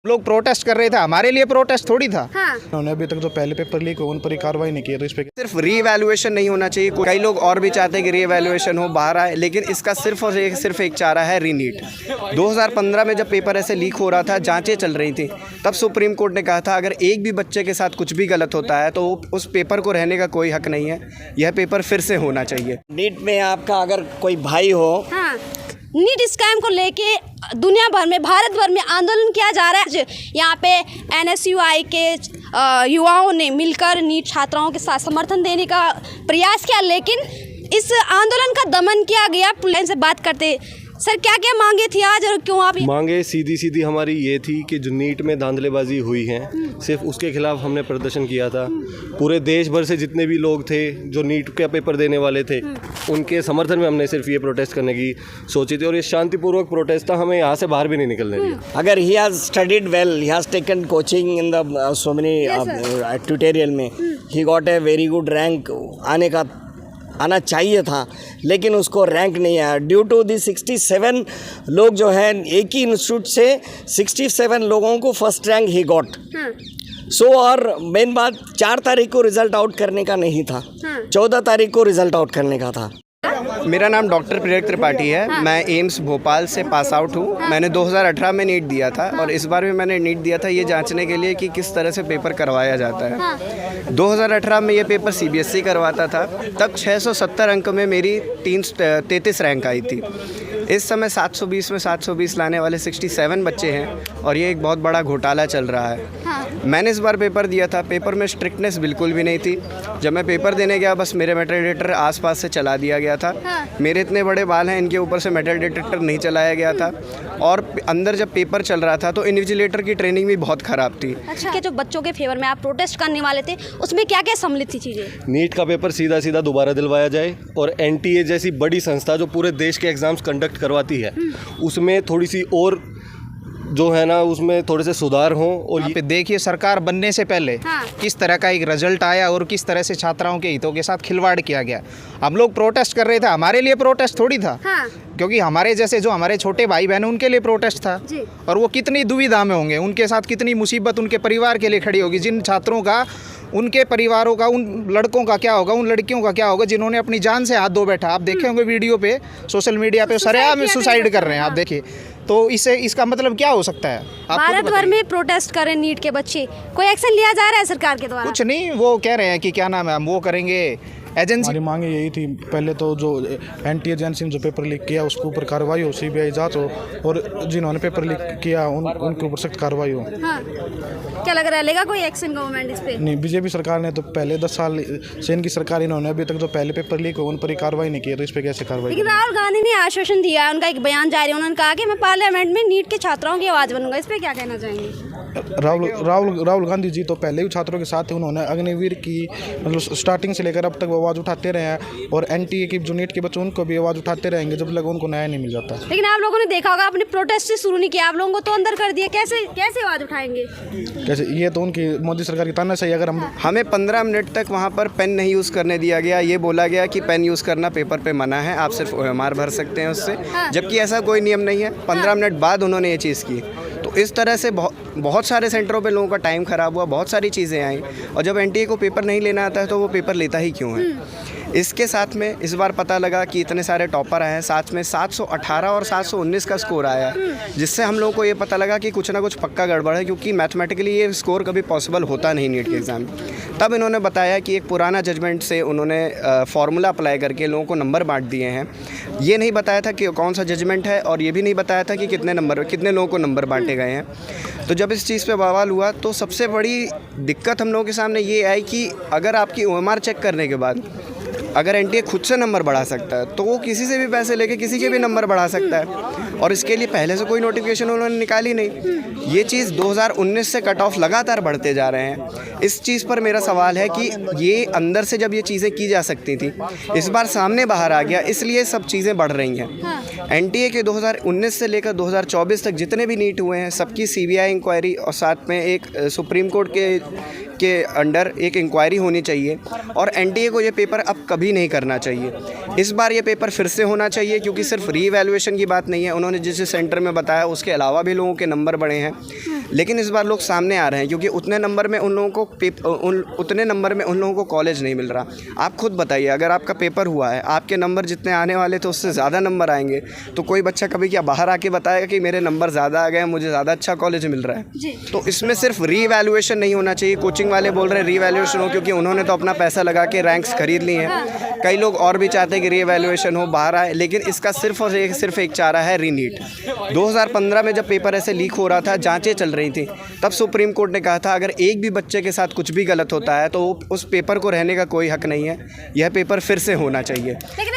लोग प्रोटेस्ट कर रहे थे, हमारे लिए प्रोटेस्ट थोड़ी था। हाँ। उन्होंने अभी तक जो पहले पेपर लीक हो उन पर कार्रवाई नहीं की, तो इस पे सिर्फ रीवैल्यूएशन नहीं होना चाहिए। कई लोग और भी चाहते हैं कि रीवैल्यूएशन हो, बाहर आए, लेकिन इसका सिर्फ और सिर्फ एक चारा है, रीनीट। 2015 में जब पेपर ऐसे लीक हो रहा था, जांचें चल रही थी, तब सुप्रीम कोर्ट ने कहा था अगर एक भी बच्चे के साथ कुछ भी गलत होता है तो उस पेपर को रहने का कोई हक नहीं है, यह पेपर फिर से होना चाहिए। नीट में आपका अगर कोई भाई हो, हाँ। नीट स्कैम को लेके दुनिया भर में, भारत भर में आंदोलन किया जा रहा है। यहाँ पे NSUI के युवाओं ने मिलकर नीट छात्राओं के साथ समर्थन देने का प्रयास किया, लेकिन इस आंदोलन का दमन किया गया। पुलिस से बात करते, सर क्या क्या मांगे थी आज और क्यों आप? मांगे सीधी हमारी ये थी कि जो नीट में धांधलेबाजी हुई है, सिर्फ उसके खिलाफ हमने प्रदर्शन किया था। पूरे देश भर से जितने भी लोग थे जो नीट का पेपर देने वाले थे, उनके समर्थन में हमने सिर्फ ये प्रोटेस्ट करने की सोची थी, और ये शांतिपूर्वक प्रोटेस्ट था, हमें यहाँ से बाहर भी नहीं निकलने दिया। अगर he has studied well, he has taken coaching in the so many tutorial में, he got a very good rank, आना चाहिए था, लेकिन उसको रैंक नहीं आया। ड्यू टू दी 67 लोग जो है एक ही इंस्टीट्यूट से 67 लोगों को फर्स्ट रैंक ही गॉट। सो और मेन बात 4 तारीख को रिजल्ट आउट करने का नहीं था, 14 तारीख को रिजल्ट आउट करने का था। मेरा नाम डॉक्टर प्रेरक त्रिपाठी है। हाँ। मैं एम्स भोपाल से पास आउट हूँ। हाँ। मैंने 2018 में नीट दिया था, और इस बार भी मैंने नीट दिया था ये जांचने के लिए कि किस तरह से पेपर करवाया जाता है। हाँ। 2018 में ये पेपर CBSE करवाता था, तब 670 अंक में मेरी 33 रैंक आई थी। इस समय 720 में 720 लाने वाले 67 बच्चे हैं, और ये एक बहुत बड़ा घोटाला चल रहा है। हाँ। मैंने इस बार पेपर दिया था, पेपर में स्ट्रिक्टनेस बिल्कुल भी नहीं थी। जब मैं पेपर देने गया, बस मेरे मेटल डिटेक्टर आसपास से चला दिया गया था। हाँ। मेरे इतने बड़े बाल हैं, इनके ऊपर से मेटल डिटेक्टर नहीं चलाया गया था, और अंदर जब पेपर चल रहा था तो इन्विजिलेटर की ट्रेनिंग भी बहुत ख़राब थी। अच्छा, के जो बच्चों के फेवर में आप प्रोटेस्ट करने वाले थे, उसमें क्या क्या सम्मिलित थी चीज़ें? नीट का पेपर सीधा दोबारा दिलवाया जाए, और NTA जैसी बड़ी संस्था जो पूरे देश के एग्ज़ाम्स कंडक्ट करवाती है, उसमें थोड़ी सी और जो है ना, उसमें थोड़े से सुधार हों। और यहाँ पे देखिए, सरकार बनने से पहले हाँ। किस तरह का एक रिजल्ट आया और किस तरह से छात्राओं के हितों के साथ खिलवाड़ किया गया। हम लोग प्रोटेस्ट कर रहे थे, हमारे लिए प्रोटेस्ट थोड़ी था। हाँ। क्योंकि हमारे जैसे जो हमारे छोटे भाई बहन उनके लिए प्रोटेस्ट था। जी। और वो कितनी दुविधा में होंगे, उनके साथ कितनी मुसीबत उनके परिवार के लिए खड़ी होगी। जिन छात्रों का, उनके परिवारों का, उन लड़कों का क्या होगा, उन लड़कियों का क्या होगा जिन्होंने अपनी जान से हाथ धो बैठा। आप देखे होंगे वीडियो पे, सोशल मीडिया पे सरेआम में सुसाइड कर रहे हैं, आप देखिए। तो इसका मतलब क्या हो सकता है? भारत भर में प्रोटेस्ट कर रहे नीट के बच्चे, कोई एक्शन लिया जा रहा है सरकार के द्वारा? कुछ नहीं, वो कह रहे हैं कि क्या नाम है, हम वो करेंगे। एजेंसी हमारी मांगे यही थी, पहले तो जो NTA एजेंसी ने जो पेपर लीक किया उसके ऊपर कार्रवाई हो, CBI जांच हो, और जिन्होंने पेपर लीक किया उनके ऊपर सख्त कार्रवाई हो। हाँ। क्या लग रहा है, लेगा कोई एक्शन गवर्नमेंट इस पे? नहीं, BJP सरकार ने तो पहले 10 साल से इनकी सरकार, इन्होंने अभी तक जो पहले पेपर लीक हो उन पर ही कार्रवाई नहीं की, तो इस पर कैसे कार्रवाई? लेकिन राहुल गांधी ने आश्वासन दिया, उनका एक बयान जारी, उन्होंने कहा कि मैं पार्लियामेंट में नीट के छात्राओं की आवाज़ बनूंगा। इस पर क्या कहना चाहेंगे? राहुल गांधी जी तो पहले भी छात्रों के साथ थे, उन्होंने अग्निवीर की मतलब स्टार्टिंग से लेकर अब तक वो आवाज़ उठाते रहे हैं, और NTA की जो नीट के बच्चे उनको भी आवाज़ उठाते रहेंगे जब तक उनको न्याय नहीं मिल जाता। लेकिन आप लोगों ने देखा होगा, अपने प्रोटेस्ट से शुरू नहीं किया, आप लोगों को तो अंदर कर दिया। कैसे आवाज़ उठाएंगे? कैसे? ये तो उनकी मोदी सरकार की तानाशाही। अगर हमें 15 मिनट तक वहाँ पर पेन नहीं यूज़ करने दिया गया। ये बोला गया कि पेन यूज़ करना पेपर पे मना है, आप सिर्फ OMR भर सकते हैं उससे, जबकि ऐसा कोई नियम नहीं है। 15 मिनट बाद उन्होंने ये चीज़ की। तो इस तरह से बहुत सारे सेंटरों पे लोगों का टाइम ख़राब हुआ, बहुत सारी चीज़ें आई, और जब NTA को पेपर नहीं लेना आता है तो वो पेपर लेता ही क्यों है? इसके साथ में इस बार पता लगा कि इतने सारे टॉपर आए हैं, साथ में 718 और 719 का स्कोर आया है, जिससे हम लोगों को ये पता लगा कि कुछ ना कुछ पक्का गड़बड़ है, क्योंकि मैथमेटिकली ये स्कोर कभी पॉसिबल होता नहीं नीट के एग्ज़ाम में। तब इन्होंने बताया कि एक पुराना जजमेंट से उन्होंने फार्मूला अप्लाई करके लोगों को नंबर बांट दिए हैं। ये नहीं बताया था कि कौन सा जजमेंट है, और ये भी नहीं बताया था कि कितने लोगों को नंबर बांटे गए हैं। तो जब इस चीज़ पे बवाल हुआ तो सबसे बड़ी दिक्कत हम लोगों के सामने ये आई कि अगर आपकी OMR चेक करने के बाद अगर NTA खुद से नंबर बढ़ा सकता है, तो वो किसी से भी पैसे लेके किसी के भी नंबर बढ़ा सकता है, और इसके लिए पहले से कोई नोटिफिकेशन उन्होंने निकाली नहीं। ये चीज़ 2019 से कट ऑफ लगातार बढ़ते जा रहे हैं। इस चीज़ पर मेरा सवाल है कि ये अंदर से जब ये चीज़ें की जा सकती थी, इस बार सामने बाहर आ गया, इसलिए सब चीज़ें बढ़ रही हैं। NTA के 2019 से लेकर 2024 तक जितने भी नीट हुए हैं, सबकी CBI इंक्वायरी और साथ में एक सुप्रीम कोर्ट के के अंडर एक इंक्वायरी होनी चाहिए और एनटीए को ये पेपर अब कभी नहीं करना चाहिए। इस बार ये पेपर फिर से होना चाहिए, क्योंकि सिर्फ रीवैल्यूएशन की बात नहीं है। उन्होंने जिस सेंटर में बताया उसके अलावा भी लोगों के नंबर बढ़े हैं, लेकिन इस बार लोग सामने आ रहे हैं क्योंकि उतने नंबर में उन लोगों को कॉलेज नहीं मिल रहा। आप खुद बताइए, अगर आपका पेपर हुआ है, आपके नंबर जितने आने वाले थे उससे ज़्यादा नंबर आएंगे, तो कोई बच्चा कभी क्या बाहर आके बताएगा कि मेरे नंबर ज़्यादा आ गए, मुझे ज़्यादा अच्छा कॉलेज मिल रहा है? तो इसमें सिर्फ रीवैल्यूएशन नहीं होना चाहिए। कोचिंग वाले बोल रहे हैं रीवैल्यूएशन हो, क्योंकि उन्होंने तो अपना पैसा लगा के रैंक्स खरीद ली हैं। कई लोग और भी चाहते हैं कि रीवैल्यूएशन हो, बाहर आए, लेकिन इसका सिर्फ एक चारा है रीनीट। 2015 में जब पेपर ऐसे लीक हो रहा था, जांचें चल रही थी, तब सुप्रीम कोर्ट ने कहा था अगर एक भी बच्चे के साथ कुछ भी गलत होता है तो उस पेपर को रहने का कोई हक नहीं है, यह पेपर फिर से होना चाहिए। लेकिन